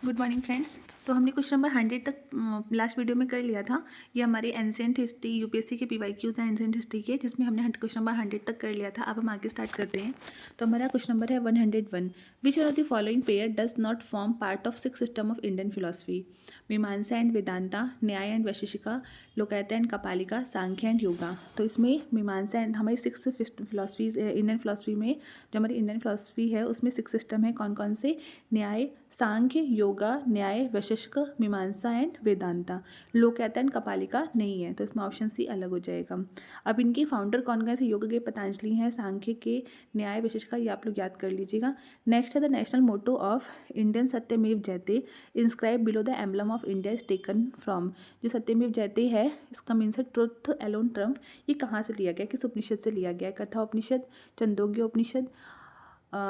Good morning friends. तो हमने question number 100 तक लास्ट वीडियो में कर लिया था। ये हमारे एंशिएंट हिस्ट्री यूपीएससी के पीवाईक्यूज हैं एंशिएंट हिस्ट्री के, जिसमें हमने क्वेश्चन नंबर 100 तक कर लिया था। अब हम आगे स्टार्ट करते हैं। तो हमारा क्वेश्चन नंबर है 101। Which one of the following pair does not form part of six system of Indian philosophy? Mimamsa and Vedanta, Nyaya and Vaisheshika, Lokayata and Kapalika, Samkhya and Yoga. तो इसमें मीमांसा एंड हमारी सिक्स फिलोसफीज इंडियन फिलोसफी में, जो हमारी इंडियन फिलोसफी है उसमें सिक्स सिस्टम है। कौन कौन से? न्याय, सांख्य, योगा, न्याय, वैशेषिक, मीमांसा एंड वेदांता। लोकयाता एंड कपालिका नहीं है, तो इसमें ऑप्शन सी अलग हो जाएगा। अब इनके फाउंडर कौन कौन से? योग के पतंजलि हैं, सांख्य के, न्याय, वैशेषिक, ये आप लोग याद कर लीजिएगा। नेक्स्ट है the national motto of Indian Satyameva Jayate inscribe below the emblem of India is taken from. जो सत्यमेव जयते है, इसका मीन्स है ट्रुथ एलोन ट्रम्प। ये कहाँ से लिया गया, किस उपनिषद से लिया गया? कथा उपनिषद, छंदोग्य उपनिषद,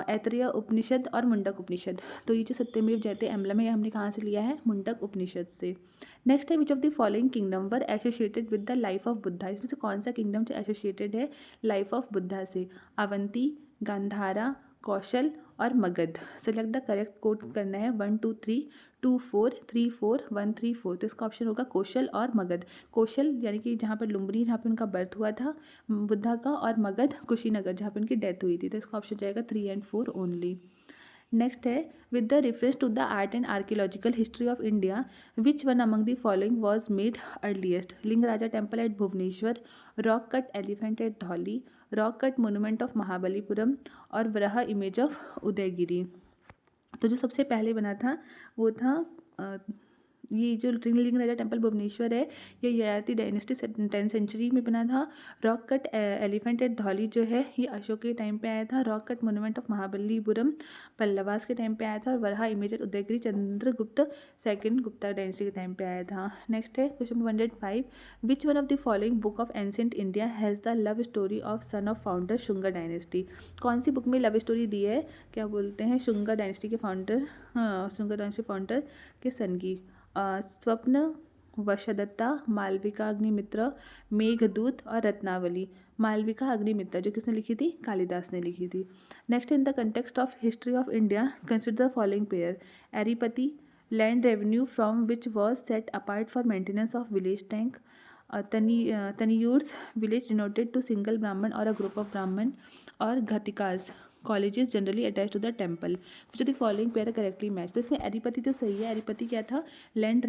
ऐतरेय उपनिषद और मुंडक उपनिषद। तो ये जो सत्यमेव जयते एम्बलम है, हमने कहाँ से लिया है? मुंडक उपनिषद से। नेक्स्ट है which of the following kingdom were associated with the life of Buddha? इसमें से कौन सा किंगडम जो एसोसिएटेड है लाइफ ऑफ बुद्धा से? अवंती, गांधारा, कौशल और Magadh. Select the correct code करना है 1 2 3 2 4 3 4 1 3 4। तो इसका ऑप्शन होगा कौशल और मगध। कौशल यानी कि जहाँ पर लुम्बिनी, जहाँ पर उनका बर्थ हुआ था बुद्धा का, और मगध कुशीनगर, जहाँ पर उनकी डेथ हुई थी। तो इसका ऑप्शन जाएगा 3 एंड 4 ओनली। नेक्स्ट है with the reference to the art and archaeological history of India which one among the following was made earliest? Lingaraja temple at Bhubaneswar, rock cut elephant at Dhauli, rock cut monument of Mahabalipuram और Varaha image of Udayagiri. तो जो सबसे पहले बना था वो था ये जो लिंगराजा टेम्पल भुवनेश्वर है, ये ययाति डायनेस्टी 10th सेंचुरी में बना था। Rock cut elephant at Dhauli जो है ये अशोक के टाइम पे आया था। Rock cut monument of Mahabalipuram Pallavas के टाइम पे आया था। और Varaha image at Udayagiri Chandragupta second Gupta dynasty के टाइम पे आया था। नेक्स्ट है question 105। Which one of the following book of ancient India has the love story of son of founder Shunga dynasty? कौन सी बुक में लव स्टोरी दी है? क्या बोलते हैं, शुंगा डायनेस्टी के फाउंडर, हाँ शुंगा डायनेस्टी फाउंडर के सन की। स्वप्न, वशदत्ता, मालविका अग्निमित्र, मेघदूत और रत्नावली। मालविका अग्निमित्र जो किसने लिखी थी? कालिदास ने लिखी थी। Next in the context of history of India consider the following pair. Eripatti, land revenue from which was set apart for maintenance of village tank. Taniyurs, village denoted to single Brahman और अ ग्रुप ऑफ ब्राह्मण। और ghatikas, colleges generally attach to the temple. Which of the following pair correctly match? तो इसमें एरिपति तो सही है। एरिपति क्या था? Land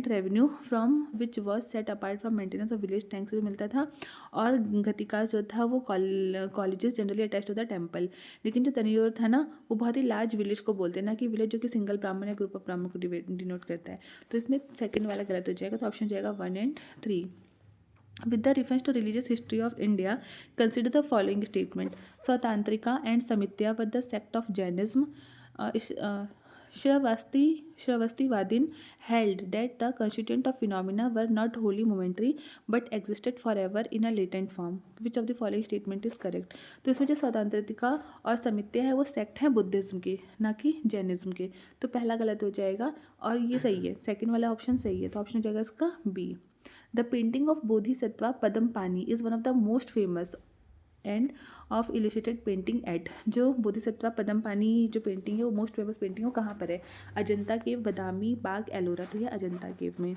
revenue from which was set apart from maintenance of village tank से मिलता था। और घतिकास जो था वो colleges generally attach to the temple. लेकिन जो तनियोर था ना, वो बहुत ही लार्ज विलेज को बोलते हैं, ना कि विलेज जो कि सिंगल ब्राह्मण या ग्रुप ऑफ ब्राह्मण को डिनोट करता है। तो इसमें सेकंड वाला गलत हो जाएगा, तो ऑप्शन हो जाएगा 1 and 3। With the reference to religious history of India, consider the following statement. Svatantrika and Samitya were the sect of Jainism. Shravastivadin held that the constituent of phenomena were not wholly momentary but existed forever in a latent form. Which of the following statement is correct? तो इसमें जो स्वतंत्रता और समित्या है वो sect है Buddhism के, ना कि जैनिज्म के। तो पहला गलत हो जाएगा और ये सही है, सेकंड वाला ऑप्शन सही है। तो ऑप्शन हो जाएगा इसका B. The painting of Bodhisattva Padampani is one of the most famous and of illustrated painting at. जो बोधिसत्वा पदमपानी जो पेंटिंग है वो मोस्ट फेमस पेंटिंग है, वो कहाँ पर है? अजंता केव, बदामी, बाग, एलोरा। तो ये अजंता केव में।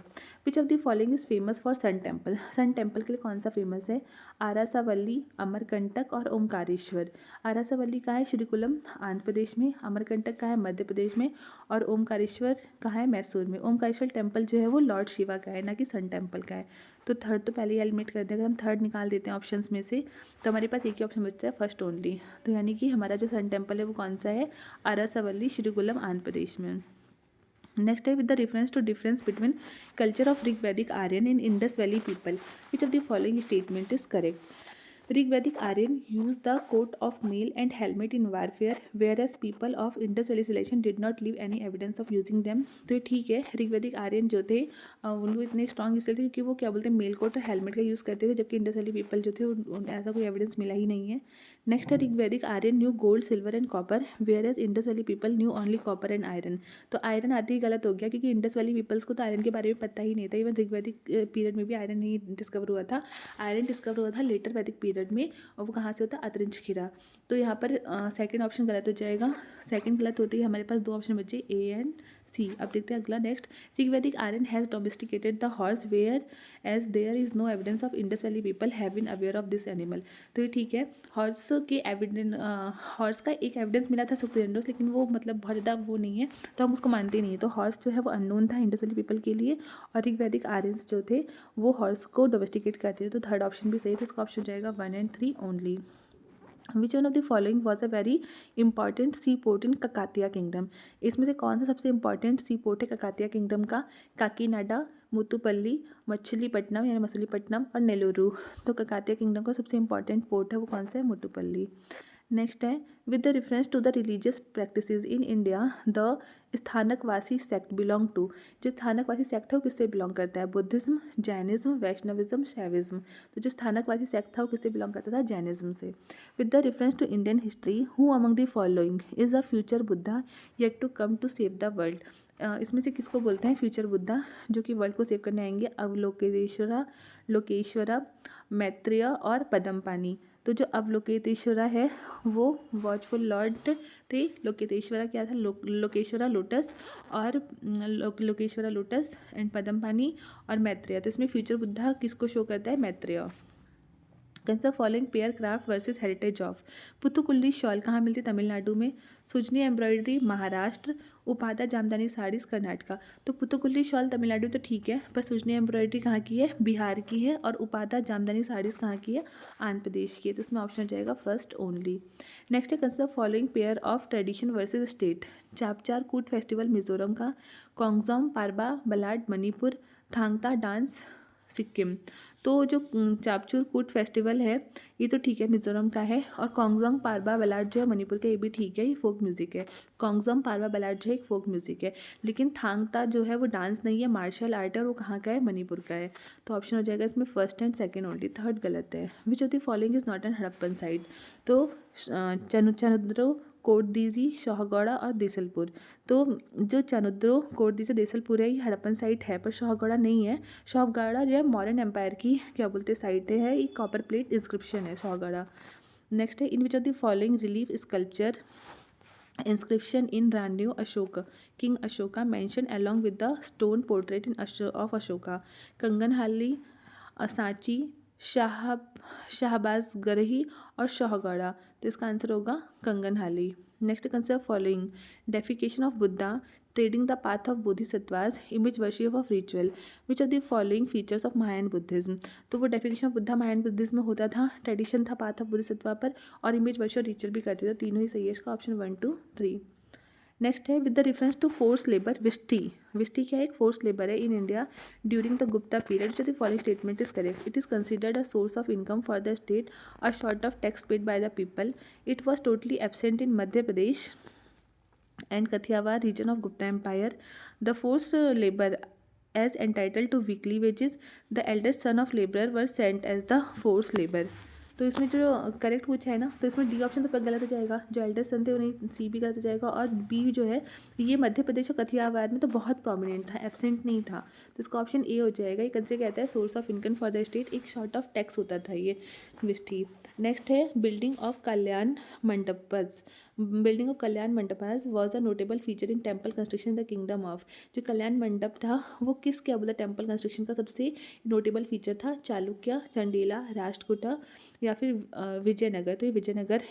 Which of the following is famous for sun temple? Sun temple के लिए कौन सा फेमस है? आरासावल्ली, अमरकंटक और ओमकारेश्वर। आरासावल्ली कहाँ है? श्रीकुलम आंध्र प्रदेश में। अमरकंटक कहाँ है? मध्य प्रदेश में। और ओमकारेश्वर कहाँ है? मैसूर में। ओमकारेश्वर टेम्पल जो है वो लॉर्ड शिवा का है, ना कि सन टेम्पल का है। तो थर्ड तो पहले ही एलिमिनेट कर दें। अगर हम थर्ड निकाल देते हैं ऑप्शंस में से, तो हमारे पास एक ही ऑप्शन बचता है, फर्स्ट ओनली। तो यानी कि हमारा जो सन टेम्पल है वो कौन सा है? अरासवल्ली, श्रीकुलम, आंध्र प्रदेश में। नेक्स्ट है with the reference to difference between culture of Rig Vedic Aryan in Indus valley people which of the following statement is correct? Rigvedic Aryan used the coat of mail and helmet in warfare, whereas people of Indus Valley civilization did not leave any evidence of using them. तो ये ठीक है, ऋग्वैदिक आर्यन जो थे उन लोग इतने strong इसलिए थे क्योंकि वो क्या बोलते हैं, मेल कोट और हेलमेट का यूज़ करते थे, जबकि इंडस वैली पीपल जो थे ऐसा कोई एविडेंस मिला ही नहीं है। नेक्स्ट है Rigvedic Aryan knew gold silver and copper, whereas Indus valley people knew only copper and iron. तो आयरन आते ही गलत हो गया, क्योंकि इंडस वैली पीपल्स को तो आयरन के बारे में पता ही नहीं था। इवन ऋग्वैदिक पीरियड में भी आयरन नहीं डिस्कवर हुआ था। आयरन डिस्कवर हुआ था लेटर वैदिक पीरियड में, और वो कहाँ से होता है, अतरिंशखीरा। तो यहाँ पर सेकंड ऑप्शन गलत हो जाएगा। सेकंड गलत होते ही हमारे पास दो ऑप्शन बचे, ए एंड सी। अब देखते हैं अगला। Next, Rigvedic Aryan has domesticated the horse, whereas there is no evidence of Indus valley people have been aware of this animal. तो ये ठीक है। हॉर्स के एविडेंस, हॉर्स का एक एविडेंस मिला था सुक्रेंडोस, लेकिन वो मतलब बहुत ज़्यादा वो नहीं है, तो हम उसको मानते नहीं है। तो हॉर्स जो है वो अननोन था इंडस वैली पीपल के लिए, और ऋग्वैदिक आर्यंस जो थे वो हॉर्स को डोमेस्टिकेट करते थे। तो थर्ड ऑप्शन भी सही, तो इसका ऑप्शन जाएगा 1 and 3 only. Which one of the following was a very important sea port in Kakatiya kingdom. इसमें से कौन सा सबसे इंपॉर्टेंट सी पोर्ट है ककातिया किंगडम का? काकीनाडा, मुत्तुपल्ली, मछलीपट्टनम यानी मछलीपट्टनम, और नेल्लूरू। तो ककातिया किंगडम का सबसे इंपॉर्टेंट पोर्ट है वो कौन सा है? मुत्तुपल्ली। नेक्स्ट है, with the reference to the religious practices in India the Sthanakvasi sect belong to. जो स्थानकवासी सेक्ट है वो किससे बिलोंग करता है? Buddhism, Jainism, Vaishnavism, Shaivism. तो जो स्थानकवासी सेक्ट था वो किससे बिलोंग करता था? जैनिज्म से। With the reference to Indian history, who among the following is a future Buddha yet to come to save the world. इसमें से किसको बोलते हैं फ्यूचर बुद्धा, जो कि वर्ल्ड को सेव करने आएंगे? अवलोकेतेश्वरा, लोकेश्वरा, मैत्रेय और पदमपानी। तो जो अवलोकेतेश्वरा है वो वॉचफुल लॉर्ड थे। लोकेतेश्वरा क्या था? लोकेश्वरा लोटस, और लोकेश्वरा लोटस एंड पदमपानी और मैत्रेय। तो इसमें फ्यूचर बुद्धा किसको शो करता है? Maitreya. Consider following pair craft versus heritage of. Puthukkuli shawl कहाँ मिलती है? तमिलनाडु में। सुजनी एम्ब्रॉयडरी महाराष्ट्र, उपादा जामदानी साड़ीज कर्नाटका। तो पुथुकुल्ली शॉल तमिलनाडु तो ठीक है, पर सुजनी एम्ब्रॉयडरी कहाँ की है? बिहार की है। और उपादा जामदानी साड़ीज कहाँ की है? आंध्र प्रदेश की है। तो इसमें ऑप्शन जाएगा फर्स्ट ओनली। नेक्स्ट है, consider following pair of tradition versus state. Chapchar कूट फेस्टिवल मिजोरम का, कोंगजोम पारबा बलाड मणिपुर, थांगता डांस सिक्किम। तो जो चापचूर कूट फेस्टिवल है ये तो ठीक है, मिजोरम का है। और कोंगजोंग पारबा बलाड जो है मणिपुर का, ये भी ठीक है, ये फोक म्यूजिक है। कोंगजोंग पारबा बलाड जो है एक फोक म्यूजिक है, लेकिन थांगता जो है वो डांस नहीं है, मार्शल आर्ट है, और वो कहाँ का है? मणिपुर का है। तो ऑप्शन हो जाएगा इसमें first and second only. Third गलत है। Which of the following is not an Harappan site. तो चनुद्रो, कोटदीजी, शाहगौड़ा और देसलपुर। तो जो चनुद्रो, कोटदीजी, देसलपुर है ये हड़प्पन साइट है, पर शाहगौड़ा नहीं है। शाहगौड़ा जो है मौर्यन एम्पायर की क्या बोलते साइट है, ये कॉपर प्लेट इंस्क्रिप्शन है शाहगौड़ा। नेक्स्ट है, in which of the following relief sculpture inscription in Ranyo Ashoka, King Ashoka mentioned along with the stone portrait in of Ashoka? Kanaganahalli, Sanchi, Shahbaz Garhi और शाहगढ़ा। तो इसका आंसर होगा Kanaganahalli. Next, consider following deification of Buddha, treading the path of Bodhisattvas, image worship of ritual. Which of the following features of Mahayana Buddhism. तो वो definition of Buddha Mahayana Buddhism में होता था, tradition था पाथ ऑफ बोधिसत्वा पर, और इमेज वर्शिप रिचुअल भी करते थे। तीनों ही सही है, इसका ऑप्शन 1 2 3। नेक्स्ट है, with the reference to force labour vishti. Vishti क्या है? एक फोर्स लेबर है in India during the Gupta period. जो the following statement is correct. It is considered a source of income for the state, a sort of tax paid by the people. It was totally absent in Madhya Pradesh and Kathiawar region of Gupta Empire. The forced labor as entitled to weekly wages. The eldest son of laborer were sent as the forced labor. तो इसमें जो correct पूछा है ना, तो इसमें D option तो गलत हो जाएगा, जो एल्डेस्ट सन थे उन्हें सी भी गलत हो जाएगा, और बी जो है ये मध्य प्रदेश और कथियावार में तो बहुत प्रोमिनेंट था, एब्सेंट नहीं था, तो इसका ऑप्शन ए हो जाएगा। ये कंसिडर कहता है source of income for the state, एक शॉर्ट ऑफ टैक्स होता था ये विष्ठी। नेक्स्ट है, building of Kalyana mandapas. Building of Kalyana mandapas was a notable feature in temple construction the kingdom of. जो कल्याण मंडप था वो किस क्या बोला टेम्पल कंस्ट्रक्शन का सबसे नोटेबल फीचर था? चालुक्य, चंडीला, राष्ट्रकूटा या फिर विजयनगर। तो ये विजयनगर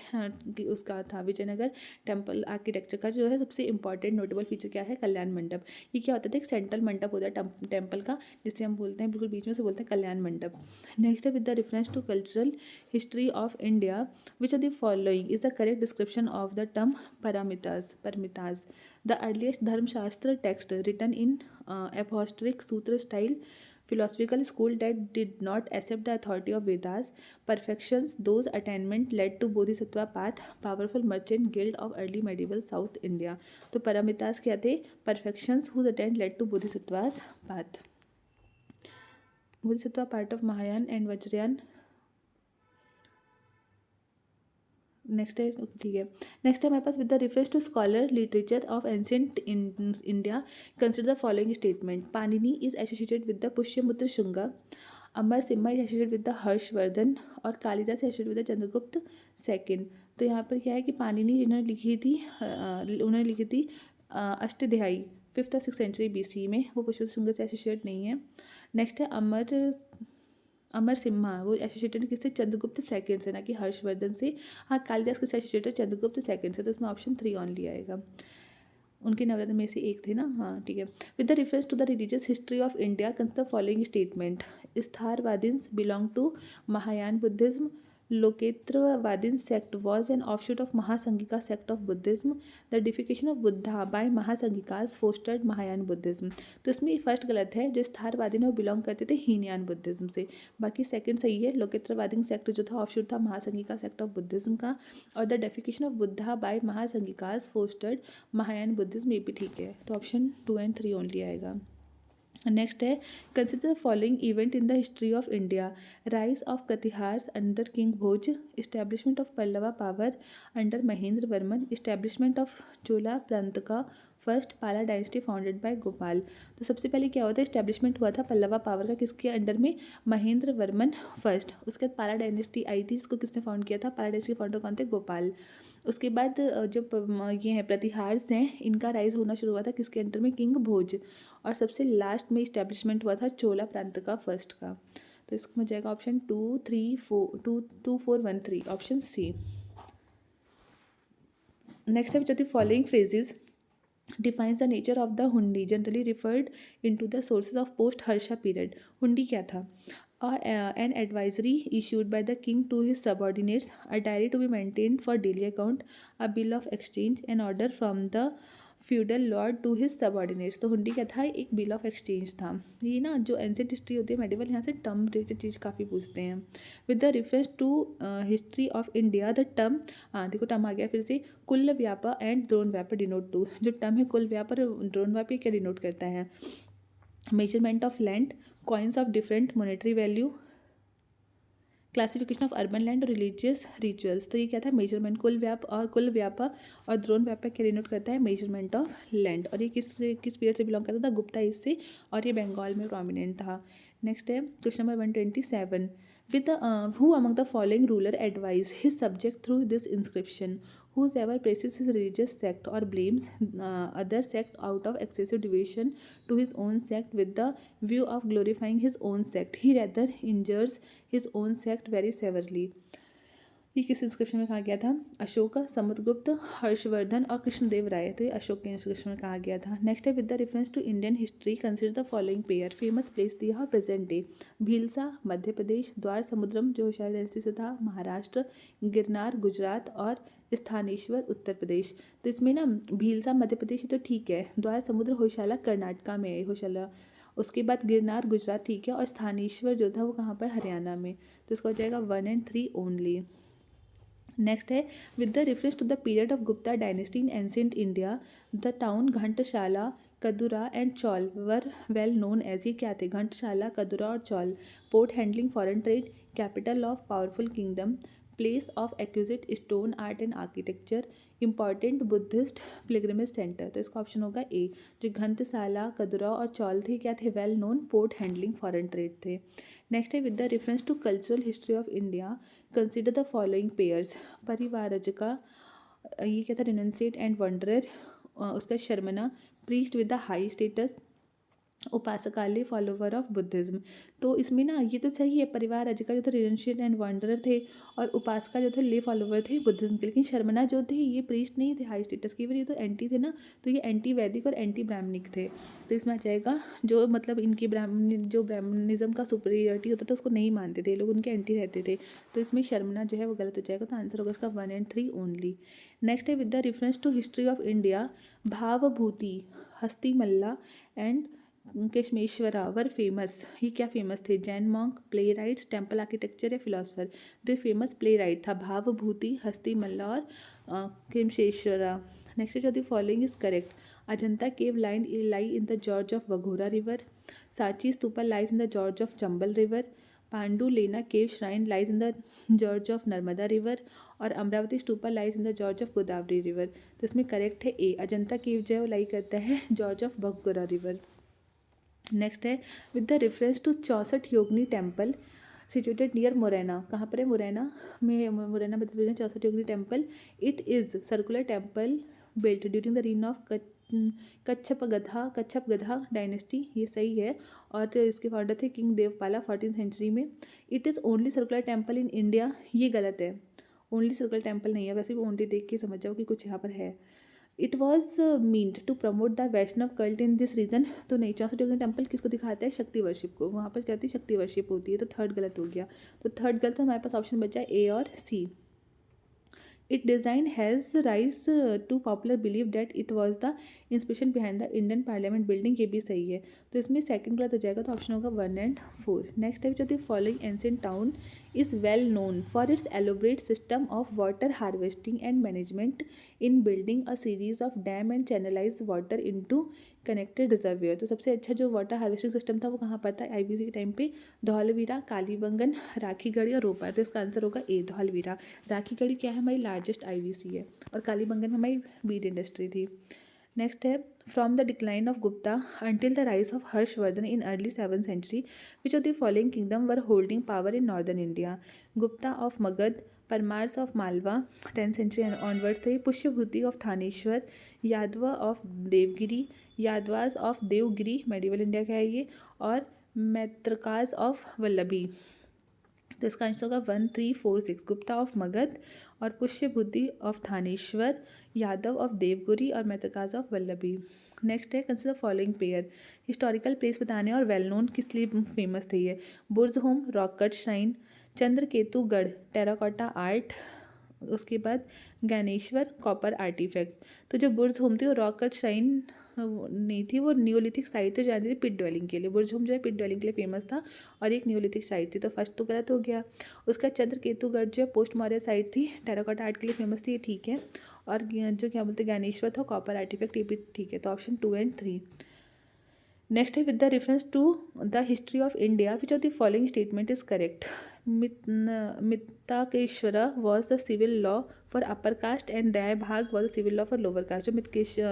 उसका था, विजयनगर टेम्पल आर्किटेक्चर का जो है सबसे इंपॉर्टेंट नोटेबल फीचर क्या है? कल्याण मंडप। ये क्या होता था? एक सेंट्रल मंडप होता है टेम्पल का, जिसे हम बोलते हैं बिल्कुल बीच में से बोलते हैं कल्याण मंडप। नेक्स्ट है, with the reference to cultural history of India, which of the following is the correct description of the term Paramitas? The earliest Dharmashastra text written in apostolic sutra style, philosophical school that did not accept the authority of Vedas, perfections, those attainment led to Bodhisattva path, powerful merchant guild of early medieval South India. तो परमितास क्या थे? perfections whose attain led to Bodhisattva's path. Bodhisattva part of Mahayana and Vajrayana next है, ठीक है। Next है हमारे पास, with the reference to scholar literature of ancient India consider the following statement. Panini is associated with the Pushyamitra Shunga, Amara Simha is associated with the Harshavardhana, और Kalidasa associated with the Chandragupta second. तो यहाँ पर क्या है कि पाणिनि जिन्होंने लिखी थी, उन्होंने लिखी थी अष्टध्यायी 5th और 6th सेंचुरी BC में, वो पुष्यमित्र शुंगा से एसोसिएट नहीं है। नेक्स्ट है अमर सिम्हा, वो एसोसिएटेड किससे, चंद्रगुप्त सेकंड से, ना कि हर्षवर्धन से। हाँ, कालिदास किससे एसोसिएटेड, चंद्रगुप्त सेकंड से, तो इसमें ऑप्शन 3 ऑनली आएगा। उनके नवरत्न में से एक थे ना, हाँ ठीक है। With the reference to the religious history of India consider the following statement. Sthaviravadins belong to Mahayana Buddhism, Loketravadin sect was an offshoot of Mahasangika sect of Buddhism. The deification of Buddha by Mahasangikas fostered Mahayana Buddhism. तो इसमें first गलत है, जो स्थारवादी ने वो belong करते थे Hinayana Buddhism से। बाकी सेकंड सही है, लोकेत्रवादी सेक्ट जो था ऑफशूट था महासंगिका सेक्ट ऑफ बुद्धिज्म का, और the deification of Buddha by Mahasanghikas fostered Mahayana Buddhism, ये भी ठीक है। तो ऑप्शन 2 and 3 ओनली आएगा। नेक्स्ट है, consider the following event in the history of India. Rise of Pratiharas under king Bhoja, establishment of Pallava power under Mahendra Varman, establishment of Chola प्रांत का फर्स्ट, पाला डायनेस्टी फाउंडेड बाय गोपाल। तो सबसे पहले क्या होता है, इस्टेब्लिशमेंट हुआ था पल्लवा पावर का, किसके अंडर में, महेंद्र वर्मन फर्स्ट। उसके बाद पाला डायनेस्टी आई थी, इसको किसने फाउंड किया था, पाला डायनेस्टी के फाउंडर कौन थे, गोपाल। उसके बाद जो ये हैं प्रतिहार्स हैं, इनका राइज होना शुरू हुआ था किसके अंडर में, किंग भोज। और सबसे लास्ट में इस्टेब्लिशमेंट हुआ था चोला प्रांत का फर्स्ट का। तो इसमें जाएगा ऑप्शन 2, 3, 4, 2, 2, 4, 1, 3, ऑप्शन सी। नेक्स्ट है, जो following phrases defines the nature of the hundi generally referred into the sources of post harsha period। hundi क्या था, an advisory issued by the king to his subordinates, a diary to be maintained for daily account, a bill of exchange, an order from the feudal lord to his subordinates. तो हुंडी क्या था, एक bill of exchange था। ये ना जो ancient history होती है मेडिवल, यहाँ से टर्म रिलेटेड चीज़ काफ़ी पूछते हैं। With the reference to history of India the term, देखो टर्म आ गया फिर से, Kulyavapa and Dronavapa denote to. जो टर्म है कुल व्यापार और द्रोण व्यापा क्या डिनोट करता है, measurement of land, coins of different monetary value, classification of urban land और रिलीजियस रिचुअल्स। तो ये क्या था, मेजरमेंट, कुल व्यापा और द्रोण व्यापा क्या डिनोट करता है, मेजरमेंट ऑफ लैंड। और ये किस पीरियड से बिलोंग करता था, गुप्ता एज से, और ये बंगाल में प्रोमिनेंट था। नेक्स्ट है question number 127, with who among the following ruler advise his subject through this inscription, whosoever praises his religious sect or blames other sect out of excessive devotion to his own sect with the view of glorifying his own sect, he rather injures his own sect very severely। ये किस inscription में कहा गया था, अशोक, समुद्रगुप्त, हर्षवर्धन और कृष्णदेव राय। तो ये अशोक के इंस्क्रिप्शन में कहा गया था। नेक्स्ट है, with the reference to Indian history consider the following pair. Famous place दिया present day, Bhilsa Madhya Pradesh, Dwarasamudram जो होशियार डायनेस्टी से था महाराष्ट्र, गिरनार गुजरात, और स्थानेश्वर उत्तर प्रदेश। तो इसमें ना भीलसा मध्य प्रदेश तो ठीक है, द्वार समुद्र होशाला कर्नाटका में है, होशाला। उसके बाद गिरनार गुजरात ठीक है, और स्थानेश्वर जो था वो कहाँ पर, हरियाणा में। तो इसका हो जाएगा 1 and 3 ओनली। नेक्स्ट है, with the reference to the period of Gupta dynasty in ancient India the town Ghantasala Kadura and Chaul were well known as. ये क्या थे, घंटशाला, कदुरा और Chaul, port handling foreign trade, capital of powerful kingdom, place of exquisite stone art and architecture, important Buddhist pilgrimage centre. तो इसका option होगा ए। जो घंटसाला, कदुरा और चौल थे क्या थे, well known port handling foreign trade थे। नेक्स्ट है, with the reference to cultural history of India consider the following pairs. Parivrajaka, ये क्या था, रिनंसिएट एंड वंडरर। उसका Shramana, priest with the high status, Upasakalaya follower of Buddhism. तो इसमें ना ये तो सही है, परिवार अजिका जो थे रिनंशिएट एंड वंडरर थे, और उपासका जो थे ले फॉलोवर थे बुद्धिज्म के। लेकिन शर्मना जो थे ये प्रीस्ट नहीं थे हाई स्टेटस के, ये तो एंटी थे ना, तो ये एंटी वैदिक और एंटी ब्राह्मणिक थे। तो इसमें आ जाएगा जो मतलब इनकी ब्राह्मणिज्म का सुपीरियरिटी होता था उसको नहीं मानते थे लोग, उनके एंटी रहते थे। तो इसमें शर्मना जो है वो गलत हो जाएगा, तो आंसर होगा इसका 1 and 3 ओनली। नेक्स्ट है, with the reference to history of India Bhavabhuti, Hastimalla and Kshemishvara were famous. ये क्या फेमस थे, Jain monk, playwrights, temple architecture या फिलोसफर। तो फेमस प्ले राइट था भावभूति, हस्तिमल्ला और केशमेश्वरा। नेक्स्ट जो the following is correct, Ajanta cave lie in the gorge of Waghora river, Sanchi stupa lies in the gorge of Chambal river, Pandulena cave shrine lies in the gorge of Narmada river, और Amaravati stupa lies in the gorge of Godavari river. तो इसमें correct है ए, अजंता केव जो है वो lie करता है gorge of Baghgora river. Next है with the reference to 64 Yogini temple situated near Morena. कहाँ पर है? मुरैना में, मुरैना मध्य प्रदेश में 64 Yogini temple. It is circular temple built during the reign of Kachchhapa ghata dynasty, ये सही है। और जो इसके फाउंडर थे किंग देवपाला 14th सेंचुरी में। It is only circular temple in India, ये गलत है, ओनली सर्कुलर टेम्पल नहीं है, वैसे भी ओनली देख के समझ जाओ कि कुछ यहाँ पर है। It was meant to promote the Vaishnava cult in this region. तो नहीं, 64 योगिनी टेम्पल किसको दिखाता है? शक्ति वर्शिप को, वहाँ पर कहती है शक्ति वर्शिप होती है, तो थर्ड गलत हो गया। तो थर्ड गलत, तो हमारे पास ऑप्शन बचा ए और C. It design has rise to popular believe that it was the inspiration behind the Indian parliament building, ये भी सही है। तो इसमें सेकंड गलत हो जाएगा, तो ऑप्शन होगा 1 and 4। नेक्स्ट है, जो the following ancient town is well known for its elaborate system of water harvesting and management in building a series of dam and channelise water into connected reservoir. तो सबसे अच्छा जो water harvesting system था वो कहाँ पर था IBC के टाइम पे? धौलवीरा, कालीबंगन, राखीगढ़ी और रोपर। तो इसका आंसर होगा ए, धौलवीरा। राखीगढ़ी क्या है? हमारी लार्जेस्ट आईवीसी है, और कालीबंगन में हमारी बीड इंडस्ट्री थी। नेक्स्ट है, from the decline of Gupta until the rise of Harshavardhana in early 7th century which of the following kingdom were holding power in northern India? Gupta of Magadha, Paramaras of Malwa 10th century onwards थे, Pushyabhuti of Thanesar, Yadava of Devagiri, Yadavas of Devagiri medieval India का है ये, और Maitrakas of Vallabhi. तो इसका answer होगा 1, 3, 4, 6। Gupta of Magadha और Pushyabhuti of Thanesar, Yadava of Devagiri और मैत्रकाज ऑफ वल्लभी। नेक्स्ट है, consider following pair. Historical place बताने और वेल नोन किस लिए फेमस थे ये? Burzahom, rock cut shrine, Chandraketugarh terracotta art, उसके बाद ज्ञानेश्वर कॉपर आर्टिफैक्ट। तो जो बुर्ज होम थी वो रॉक कट श्राइन नहीं थी, वो न्यूलिथिक साइट थी, जानी थी पिट ड्वेलिंग के लिए। बुर्ज होम जो है पिट ड्वेलिंग के लिए फेमस था, और एक न्यूलिथिक साइट थी, तो फर्स्ट तो गलत हो गया। उसका चंद्रकेतुगढ़ जो है पोस्ट मौर्य साइट थी, टेराकोटा आर्ट के लिए फेमस थी, ये ठीक है। और जो क्या बोलते हैं ज्ञानेश्वर था कॉपर आर्टिफैक्ट, ये भी ठीक है। तो ऑप्शन 2 and 3। नेक्स्ट है, with the reference to the history of India which of the following statement is correct? Mitakshara was the civil law for upper caste and Daya bhaga was the civil law for lower caste. जो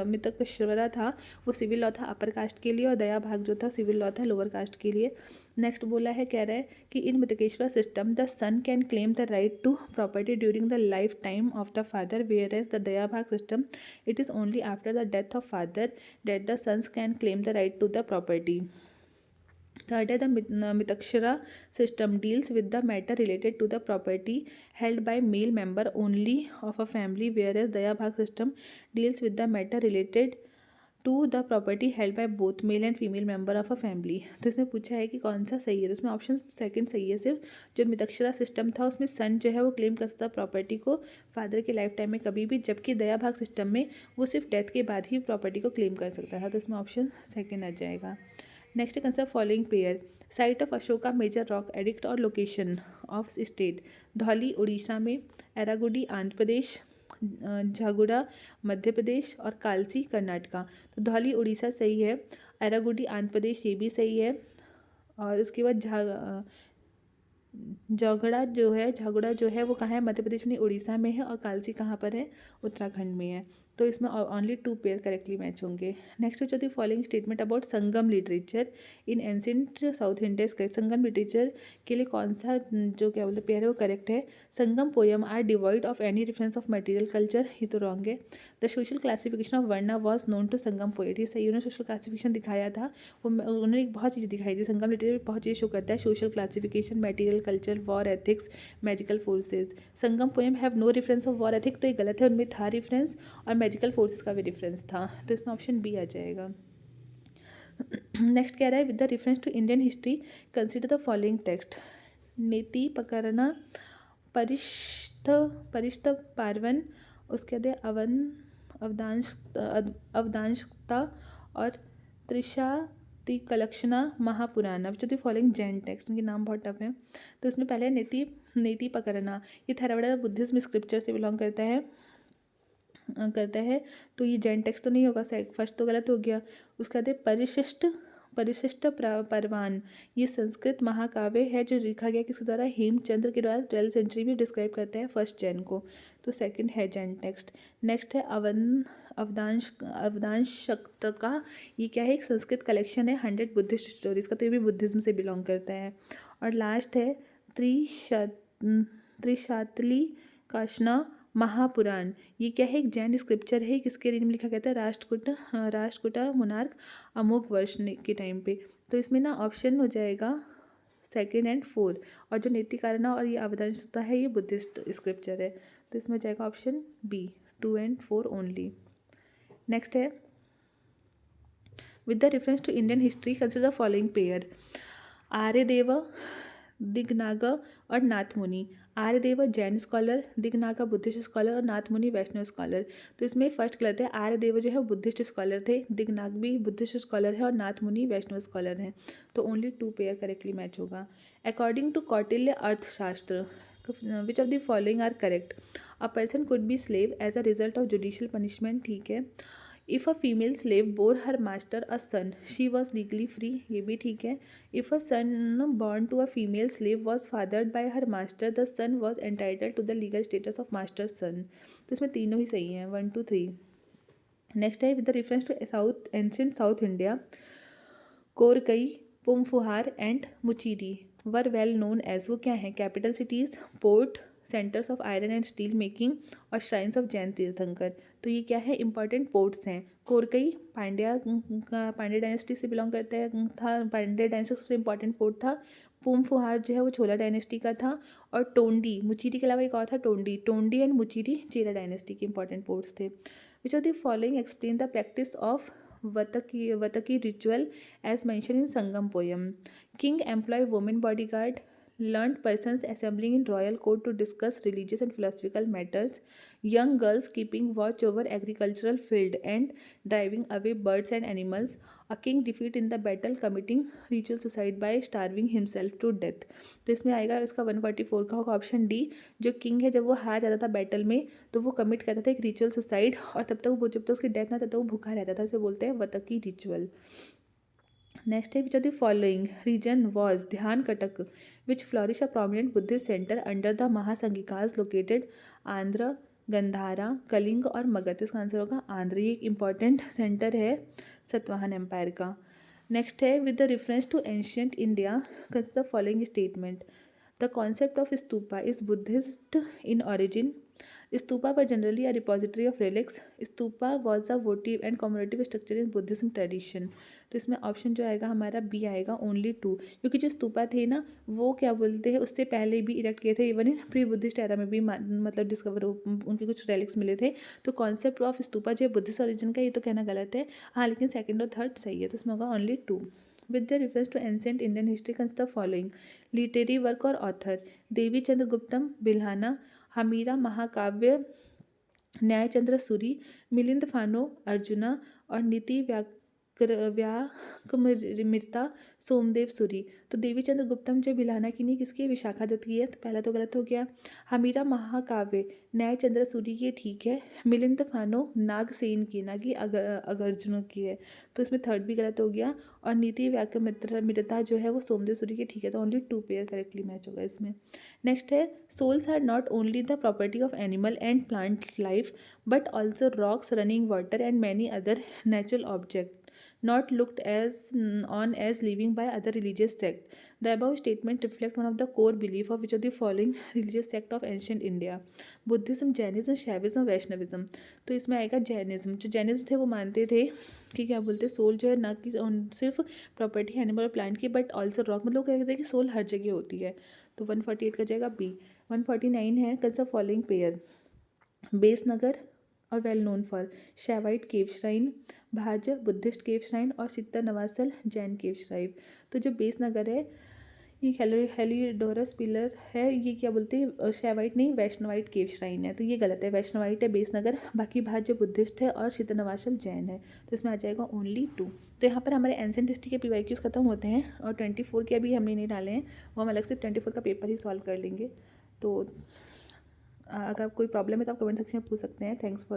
मित्ताकेश्वरा था वो civil law था upper caste के लिए, और दया भाग जो था civil law था लोअर कास्ट के लिए। नेक्स्ट बोला है, कह रहा है कि in Mitakshara system the son can claim the right to property during the lifetime of the father, whereas the Daya bhaga system it is only after the death of father that the sons can claim the right to the property. Third है, the Mittakshara system deals with the matter related to the property held by male member only of a family, whereas Daya Bhag system deals with the matter related to the property held by both male and female member of a family. तो इसमें पूछा है कि कौन सा सही है, तो इसमें ऑप्शन सेकंड सही है। सिर्फ जो मितक्षरा सिस्टम था उसमें सन जो है वो क्लेम कर सकता था प्रॉपर्टी को फादर के लाइफ टाइम में कभी भी, जबकि दया भाग सिस्टम में वो सिर्फ डेथ के बाद ही प्रॉपर्टी को क्लेम कर सकता था। तो इसमें ऑप्शन सेकंड आ जाएगा। Next consider following pair. Site of Ashoka major rock edict और location of state. Dhauli Orissa में, एरागुडी आंध्र प्रदेश, झागुड़ा मध्य प्रदेश और कालसी कर्नाटका। तो धौली उड़ीसा सही है, एरागुडी आंध्र प्रदेश ये भी सही है, और उसके बाद झागुड़ा जो है वो कहाँ है? मध्य प्रदेश में, उड़ीसा में है, और कालसी कहाँ पर है? उत्तराखंड में है। तो इसमें ओनली 2 पेयर करेक्टली मैच होंगे। नेक्स्ट जो the following statement about Sangam literature in ancient South India correct. Sangam literature के लिए कौन सा जो क्या बोलते पेयर है वो करेक्ट है? Sangam poem are devoid of any reference of material culture, ये तो रॉन्ग है। The social classification of varna was known to Sangam poet, ये सही, उन्होंने सोशल क्लासिफिकेशन दिखाया था, वो उन्होंने एक बहुत चीज़ दिखाई थी। संगम लिटरेचर बहुत चीज़ शो करता है, social classification, material culture, war ethics, magical forces. Sangam poem have no reference of war ethic, तो ये गलत है, उनमें था रेफरेंस, और मैजिकल फोर्सेज का भी रेफरेंस था, तो इसमें ऑप्शन बी आ जाएगा। नेक्स्ट कह रहा है, with the reference to Indian history consider the following text. नीति पकरना, परिष्ठ पार्वन, उसके बाद अवदांशता और त्रिशातिकलक्षणा महापुराना। जो द फॉलोइंग जैन टेक्स्ट, उनके नाम बहुत टफ है। तो इसमें पहले नीति पकरना, ये थेरावड़ा बुद्धिज्म स्क्रिप्चर से बिलोंग करता है, तो ये जैन टेक्स्ट तो नहीं होगा, फर्स्ट तो गलत हो गया। उसके बाद परिशिष्ट परिशिष्ट परवान ये संस्कृत महाकाव्य है जो लिखा गया किसके द्वारा, हेमचंद्र के द्वारा। 12th सेंचुरी भी डिस्क्राइब करते हैं 1 जैन को, तो सेकंड है जैन टेक्स्ट। नेक्स्ट है अवदांशक्तका, ये क्या है, एक संस्कृत कलेक्शन है 100 बुद्धिस्ट स्टोरीज का, तो ये भी बुद्धिज्म से बिलोंग करता है। और लास्ट है त्रिशातली काशना महापुराण, ये क्या है, एक जैन स्क्रिप्चर है, किसके रेंज में लिखा गया था, राष्ट्रकूटा मोनार्क अमोघ वर्ष के टाइम पे। तो इसमें ना ऑप्शन हो जाएगा 2 और 4, और जो नीति कारना और ये अवदांशता है ये बुद्धिस्ट स्क्रिप्चर है, तो इसमें हो जाएगा ऑप्शन बी 2 और 4 ओनली। नेक्स्ट है with the reference to Indian history consider the following pair, Aryadeva, Dignaga और Nathamuni. Aryadeva Jain scholar, Dignaga Buddhist scholar और नाथमुनि वैष्णव स्कॉलर। तो इसमें फर्स्ट गलत है, आर्यदेव जो है वो बुद्धिस्ट स्कॉलर थे, दिगनाग भी बुद्धिस्ट स्कॉलर है और नाथमुनि वैष्णव स्कॉलर हैं, तो ओनली 2 पेयर करेक्टली मैच होगा। According to Kautilya Arthashastra which of the following are correct, a person could be slave as a result of judicial punishment, ठीक है। If a female slave bore her master a son she was legally free, ये भी ठीक है। If a son born to a female slave was fathered by her master the son was entitled to the legal status of master सन, तो इसमें तीनों ही सही हैं, 1 2 3। Next है with the reference to ancient South India, Korkai, Pumpuhar and Muchiri were well known as, वो क्या है, capital cities, port, centres of iron and steel making और श्राइन्स ऑफ जैन तीर्थंकर। तो ये क्या है, इंपॉर्टेंट पोर्ट्स हैं। कोरकई पांड्या डायनेस्टी से बिलोंग करता है, था पांड्या डायनेस्टी का सबसे इंपॉर्टेंट पोर्ट था। पुमफुहार जो है वो छोला डायनेस्टी का था, और टोंडी, मुचीरी के अलावा एक और था टोंडी एंड मुचीरी चेरा डायनेस्टी के इंपॉर्टेंट पोर्ट्स थे। विच of the following explain the practice of Vataki ritual as mentioned in Sangam poem. King employ women bodyguard, learned persons assembling in royal court to discuss religious and philosophical matters, young girls keeping watch over agricultural field and driving away birds and animals, a king defeat in the battle committing ritual suicide by starving himself to death। तो इसमें आएगा इसका 144 का होगा option D, जो king है जब वो हार जाता था बैटल में तो वो कमिट करता था एक रिचुअल सुसाइड, और तब तक उसकी डेथ ना तब तक वो भूखा रहता था, इसे बोलते हैं वतकी रिचुअल। नेक्स्ट है which of the following region was Dhanyakataka which flourish a prominent Buddhist centre under the Mahasanghikas located, Andhra, Gandhara, Kalinga और मगध। इसका आंसर होगा आंध्र, ये एक इंपॉर्टेंट सेंटर है सतवाहन एम्पायर का। नेक्स्ट है with the reference to ancient India consider the following statement, the concept of stupa is Buddhist in origin, stupa पर generally a repository of relics, stupa was a votive and commemorative structure in Buddhism tradition. तो इसमें option जो आएगा हमारा B आएगा only 2, क्योंकि जो स्तूपा थे ना वो क्या बोलते हैं उससे पहले भी इरेक्ट किए थे, even in pre Buddhist era में भी मतलब डिस्कवर उनके कुछ रेलिक्स मिले थे। तो कॉन्सेप्ट ऑफ स्तूपा जो है बुद्धिस्ट ओरिजिन का, ये तो कहना गलत है, हाँ लेकिन सेकंड और थर्ड सही है, तो इसमें होगा only 2। With the reference to ancient Indian history consider the following, literary work और ऑथर, देवी चंद्रगुप्तम बिल्हाना, हमीरा महाकाव्य, न्यायचंद्र सूरी, मिलिंद फानो अर्जुना और नीति व्याकमृता सोमदेव सूरी। तो देवी चंद्रगुप्तम जो बिल्हाना की नहीं किसकी, विशाखा दत्त की है, तो पहला तो गलत हो गया। हमीरा महाकाव्य न्यायचंद्र सूरी की ठीक है, मिलिंद फानो नागसेन की ना कि अगर्जुन की है, तो इसमें थर्ड भी गलत हो गया। और नीति व्याकमृता जो है वो सोमदेव सूरी की ठीक है, तो ओनली 2 पेयर करेक्टली मैच होगा इसमें। नेक्स्ट है souls are not only the property of animal and plant life but also rocks, running water and many other natural object not looked on as living by other religious sect. The above statement reflect one of the core belief of which of the following religious sect of ancient India? Buddhism, Jainism, Shaivism, Vaishnavism. तो इसमें आएगा Jainism. जो Jainism थे वो मानते थे कि क्या बोलते सोल जो है ना कि सिर्फ प्रॉपर्टी एनिमल और प्लांट की बट ऑल्सो रॉक, मतलब कहते हैं कि सोल हर जगह होती है, तो 148 का जाएगा बी। 149 है कंसिडर फॉलोइंग पेयर, बेसनगर और well known for Shaivite cave shrine, Bhaja Buddhist cave shrine और सित्ता नवासल जैन केव श्राइन। तो जो बेसनगर है ये हेलिडोरस पिलर है, ये क्या बोलते हैं शैवाइट नहीं वैष्णवाइट केव श्राइन है, तो ये गलत है, वैष्णवाइट है बेसनगर, बाकी भाज बुद्धिस्ट है और सित्ता नवासल जैन है, तो इसमें आ जाएगा ओनली 2। तो यहाँ पर हमारे एंशिएंट हिस्ट्री के PYQs खत्म होते हैं, और 24 के अभी हमने नहीं डाले हैं, वो हम अलग से 24 का पेपर ही सॉल्व कर लेंगे। तो अगर कोई प्रॉब्लम है तो आप कमेंट सेक्शन में पूछ सकते हैं। Thanks for